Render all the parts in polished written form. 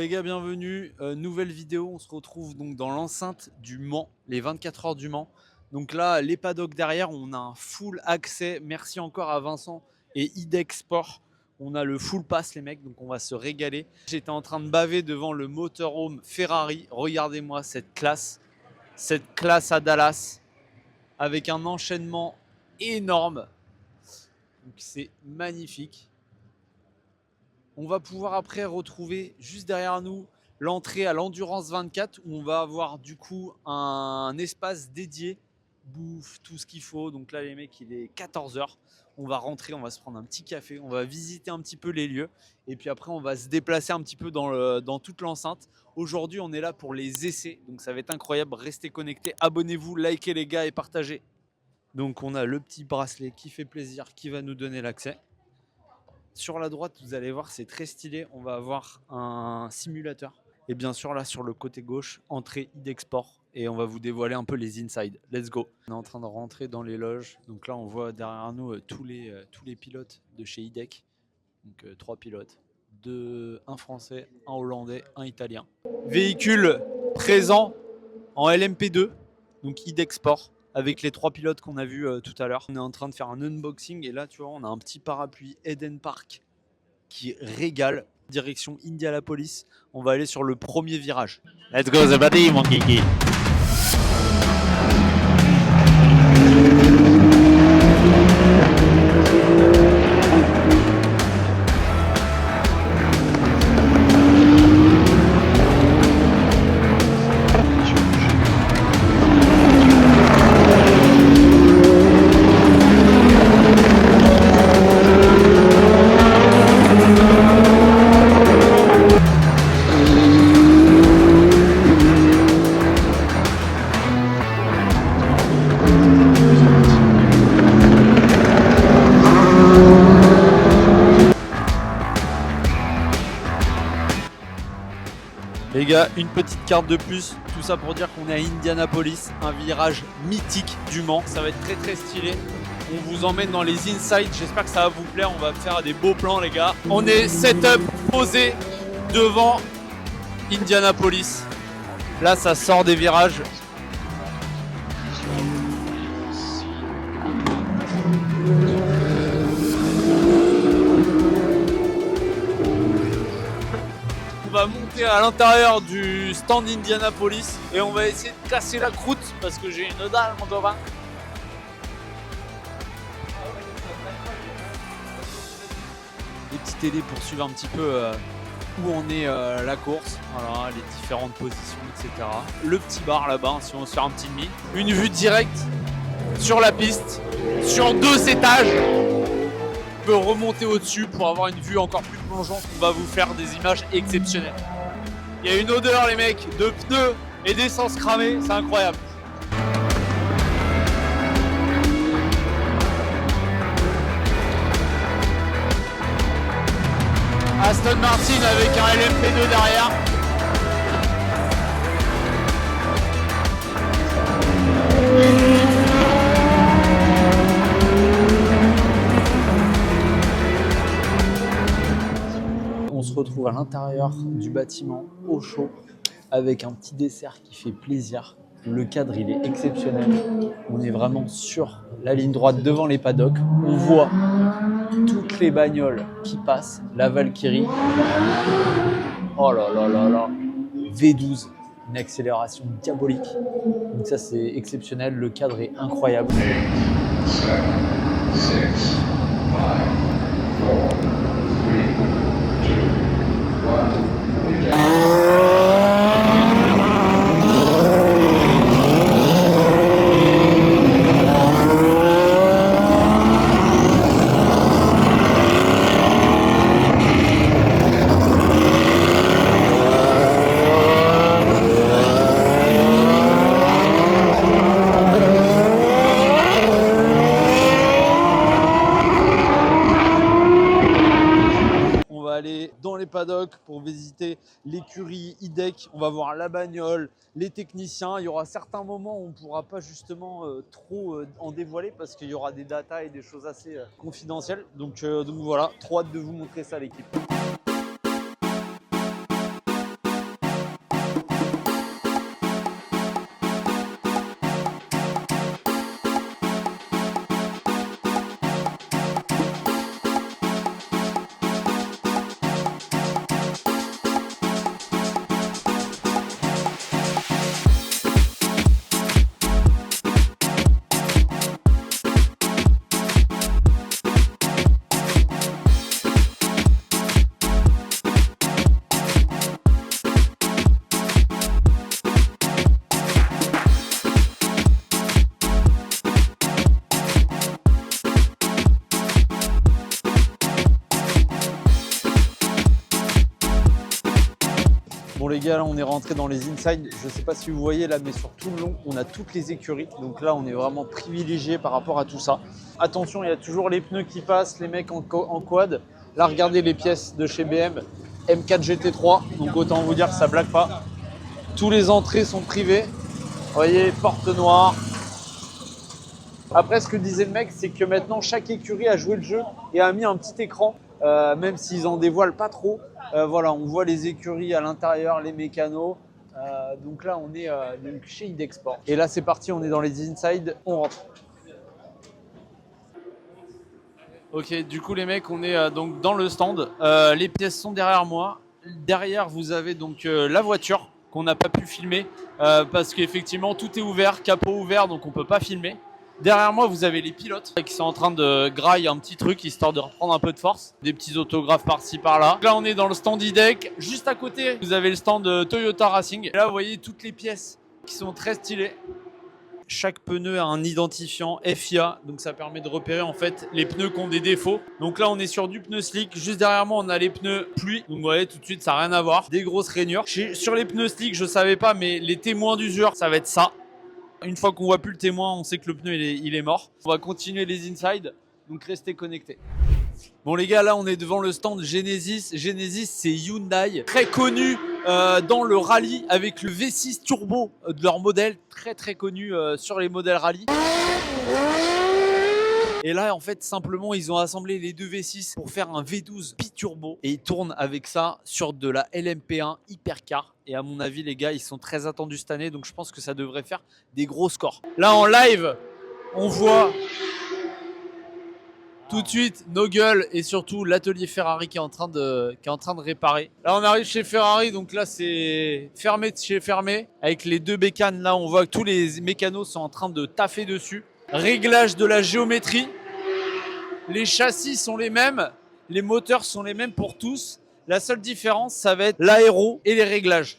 Les gars, bienvenue, nouvelle vidéo, on se retrouve donc dans l'enceinte du Mans, les 24 heures du Mans. Donc là, les paddocks derrière, on a un full accès, merci encore à Vincent et IDEX Sport. On a le full pass les mecs, donc on va se régaler. J'étais en train de baver devant le motorhome Ferrari, regardez-moi cette classe à Dallas, avec un enchaînement énorme. Donc c'est magnifique. On va pouvoir après retrouver juste derrière nous l'entrée à l'Endurance 24 où on va avoir du coup un espace dédié, bouffe, tout ce qu'il faut. Donc là les mecs, il est 14h. On va rentrer, on va se prendre un petit café, on va visiter un petit peu les lieux et puis après on va se déplacer un petit peu dans toute l'enceinte. Aujourd'hui on est là pour les essais, donc ça va être incroyable. Restez connectés, abonnez-vous, likez les gars et partagez. Donc on a le petit bracelet qui fait plaisir, qui va nous donner l'accès. Sur la droite, vous allez voir, c'est très stylé. On va avoir un simulateur. Et bien sûr, là, sur le côté gauche, entrée IDEX Sport. Et on va vous dévoiler un peu les inside. Let's go. On est en train de rentrer dans les loges. Donc là, on voit derrière nous tous les pilotes de chez IDEC. Donc 3 pilotes. Un français, un hollandais, un italien. Véhicule présent en LMP2. Donc IDEX Sport. Avec les 3 pilotes qu'on a vus tout à l'heure. On est en train de faire un unboxing et là tu vois on a un petit parapluie Eden Park qui régale. Direction Indianapolis, on va aller sur le premier virage. Let's go, c'est parti mon kiki. Les gars, une petite carte de plus, tout ça pour dire qu'on est à Indianapolis, un virage mythique du Mans, ça va être très très stylé. On vous emmène dans les insides, j'espère que ça va vous plaire, on va faire des beaux plans les gars. On est setup, posé devant Indianapolis. Là ça sort des virages. On va monter à l'intérieur du stand Indianapolis et on va essayer de casser la croûte parce que j'ai une dalle mon copain. Les petites télés pour suivre un petit peu où en est la course, voilà, les différentes positions, etc. Le petit bar là-bas, si on veut se faire un petit demi. Une vue directe sur la piste, sur 2 étages. On peut remonter au-dessus pour avoir une vue encore plus plongeante. On va vous faire des images exceptionnelles. Il y a une odeur les mecs de pneus et d'essence cramée, c'est incroyable. Aston Martin avec un LMP2 derrière. On se retrouve à l'intérieur du bâtiment au chaud avec un petit dessert qui fait plaisir. Le cadre il est exceptionnel. On est vraiment sur la ligne droite devant les paddocks. On voit toutes les bagnoles qui passent. La Valkyrie. Oh là là là là. V12. Une accélération diabolique. Donc ça c'est exceptionnel. Le cadre est incroyable. 8, 7, 6, 5, 4, 3, 2, 1. Dans les paddocks pour visiter l'écurie IDEC, on va voir la bagnole, les techniciens. Il y aura certains moments où on ne pourra pas justement trop en dévoiler parce qu'il y aura des datas et des choses assez confidentielles. Donc voilà, trop hâte de vous montrer ça l'équipe. Bon les gars, là on est rentré dans les inside. Je sais pas si vous voyez là, mais sur tout le long, on a toutes les écuries. Donc là, on est vraiment privilégié par rapport à tout ça. Attention, il y a toujours les pneus qui passent, les mecs en quad. Là, regardez les pièces de chez BM, M4 GT3. Donc autant vous dire que ça blague pas. Tous les entrées sont privées. Vous voyez, porte noire. Après, ce que disait le mec, c'est que maintenant, chaque écurie a joué le jeu et a mis un petit écran, même s'ils en dévoilent pas trop. Voilà, on voit les écuries à l'intérieur, les mécanos. Donc là, on est donc chez Idexport. Et là, c'est parti, on est dans les inside, on rentre. Ok, du coup, les mecs, on est donc dans le stand. Les pièces sont derrière moi. Derrière, vous avez donc la voiture qu'on n'a pas pu filmer parce qu'effectivement, tout est ouvert, capot ouvert, donc on peut pas filmer. Derrière moi, vous avez les pilotes qui sont en train de grailler un petit truc histoire de reprendre un peu de force. Des petits autographes par-ci par-là. Là, on est dans le stand IDEC. Juste à côté, vous avez le stand Toyota Racing. Et là, vous voyez toutes les pièces qui sont très stylées. Chaque pneu a un identifiant FIA, donc ça permet de repérer en fait les pneus qui ont des défauts. Donc là, on est sur du pneu slick. Juste derrière moi, on a les pneus pluie. Donc vous voyez, tout de suite, ça n'a rien à voir. Des grosses rainures. Sur les pneus slick, je savais pas, mais les témoins d'usure, ça va être ça. Une fois qu'on voit plus le témoin, on sait que le pneu il est mort. On va continuer les inside, donc restez connectés. Bon les gars, là on est devant le stand Genesis. Genesis, c'est Hyundai, très connu dans le rallye avec le V6 turbo de leur modèle, très très connu sur les modèles rallye. Et là, en fait, simplement, ils ont assemblé les deux V6 pour faire un V12 biturbo. Et ils tournent avec ça sur de la LMP1 Hypercar. Et à mon avis, les gars, ils sont très attendus cette année. Donc, je pense que ça devrait faire des gros scores. Là, en live, on voit tout de suite nos gueules et surtout l'atelier Ferrari qui est en train de réparer. Là, on arrive chez Ferrari. Donc là, c'est fermé de chez fermé. Avec les deux bécanes, là, on voit que tous les mécanos sont en train de taffer dessus. Réglage de la géométrie. Les châssis sont les mêmes, les moteurs sont les mêmes pour tous. La seule différence, ça va être l'aéro et les réglages.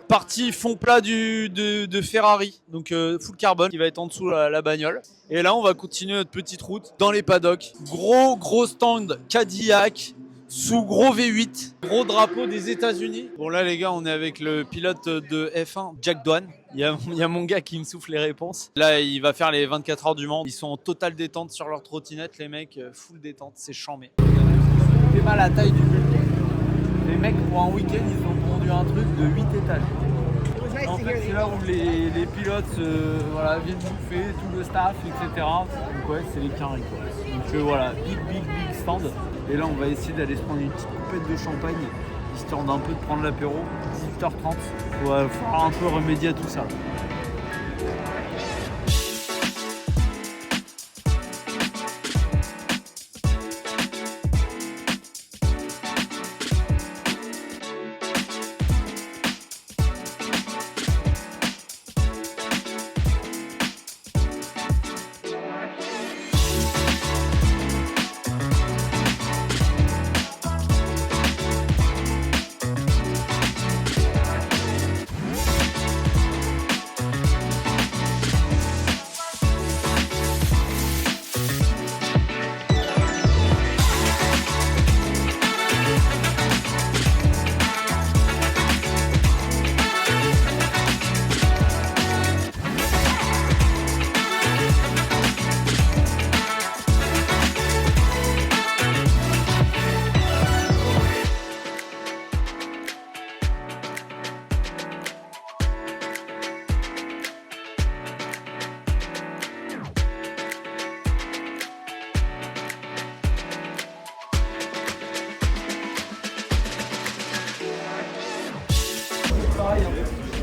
Partie fond plat de Ferrari, donc full carbone qui va être en dessous la bagnole. Et là, on va continuer notre petite route dans les paddocks. Gros stand Cadillac. Sous gros V8, gros drapeau des États-Unis. Bon là les gars, on est avec le pilote de F1, Jack Doohan. Il y a mon gars qui me souffle les réponses. Là, il va faire les 24 heures du Mans. Ils sont en totale détente sur leur trottinette, les mecs, full détente, c'est chambé. C'est mal à la taille du building. Les mecs, pour un week-end, ils ont pondu un truc de 8 étages. En fait, c'est là où les pilotes viennent bouffer, tout le staff, etc. Donc ouais, c'est les carrés quoi. Donc voilà, big stand. Et là, on va essayer d'aller se prendre une petite coupette de champagne, histoire d'un peu de prendre l'apéro. 18h30, il va falloir un peu remédier à tout ça.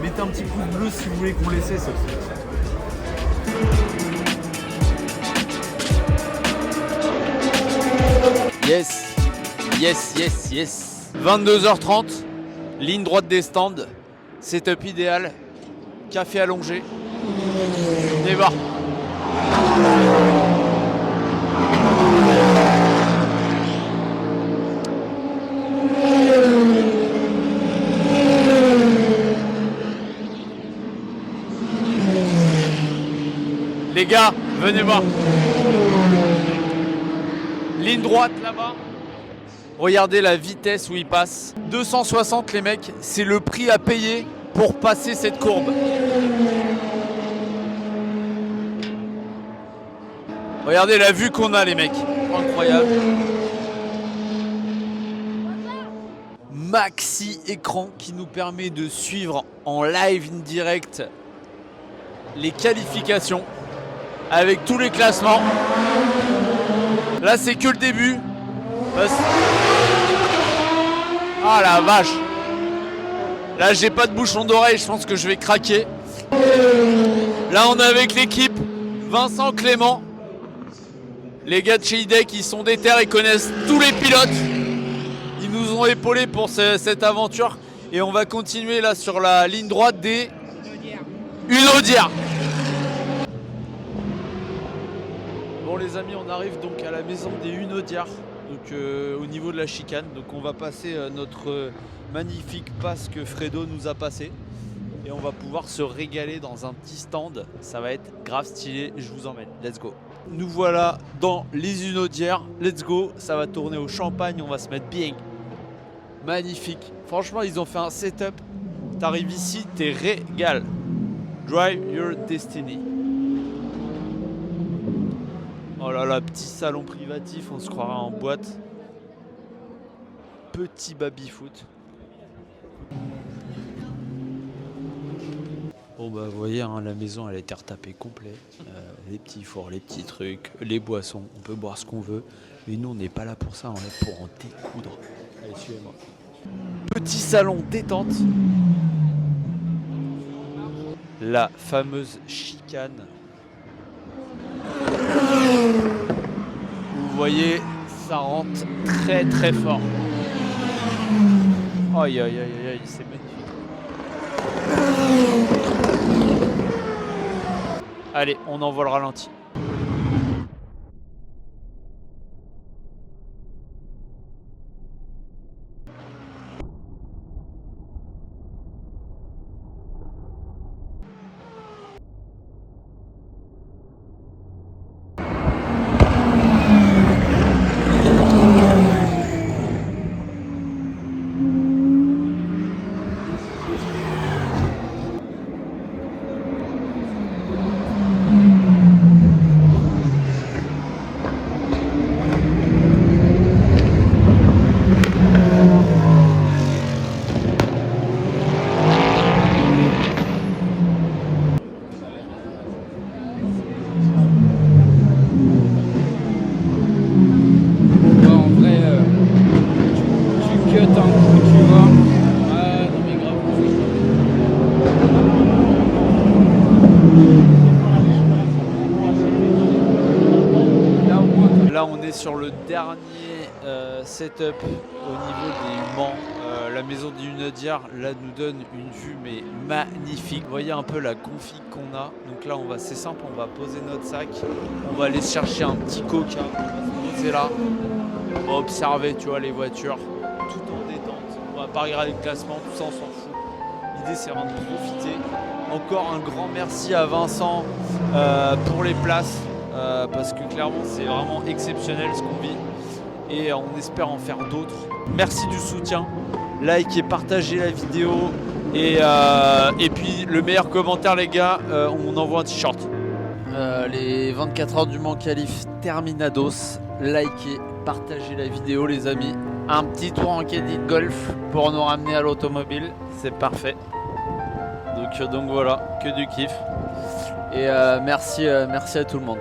Mettez un petit pouce bleu si vous voulez qu'on l'essaie ça. Yes. 22h30, ligne droite des stands, setup idéal, café allongé. Débat. Les gars, venez voir. Ligne droite là-bas. Regardez la vitesse où ils passent. 260 les mecs, c'est le prix à payer pour passer cette courbe. Regardez la vue qu'on a les mecs, incroyable. Maxi écran qui nous permet de suivre en live in direct les qualifications avec tous les classements. Là c'est que le début. Ah la vache. Là j'ai pas de bouchon d'oreille, je pense que je vais craquer. Là on est avec l'équipe Vincent, Clément. Les gars de chez IDEC, ils sont déter, ils connaissent tous les pilotes. Ils nous ont épaulés pour cette aventure. Et on va continuer là sur la ligne droite des Unaudière. Bon les amis, on arrive donc à la maison des Unaudière, donc au niveau de la chicane. Donc on va passer notre magnifique pass que Fredo nous a passé. Et on va pouvoir se régaler dans un petit stand. Ça va être grave stylé, je vous emmène. Let's go. Nous voilà dans les Unaudière. Let's go, ça va tourner au champagne, on va se mettre bien. Magnifique. Franchement, ils ont fait un setup. T'arrives ici, t'es régal. Drive your destiny. Oh là là, petit salon privatif, on se croirait en boîte. Petit baby-foot. Bon bah vous voyez, hein, la maison elle a été retapée complet. Les petits fours, les petits trucs, les boissons, on peut boire ce qu'on veut. Mais nous on n'est pas là pour ça, on est là pour en découdre. Allez, suivez-moi. Petit salon détente. La fameuse chicane. Vous voyez, ça rentre très très fort. Aïe aïe aïe aïe, c'est magnifique. Allez, on envoie le ralenti. Là on est sur le dernier setup au niveau des Mans. La maison des Unaudière là nous donne une vue mais magnifique. Vous voyez un peu la config qu'on a. Donc là c'est simple, on va poser notre sac, on va aller chercher un petit coca, on va se poser là, on va observer tu vois les voitures tout en détente. On va pas regarder le classement, tout ça on s'en fout. L'idée c'est vraiment de profiter. Encore un grand merci à Vincent pour les places. Parce que clairement c'est vraiment exceptionnel ce qu'on vit et on espère en faire d'autres. Merci du soutien, likez, partagez la vidéo et puis le meilleur commentaire les gars, on envoie un t-shirt. Les 24 heures du Mans Qualif terminados, likez, partagez la vidéo les amis. Un petit tour en caddie de golf pour nous ramener à l'automobile, c'est parfait. Donc voilà, que du kiff et merci à tout le monde.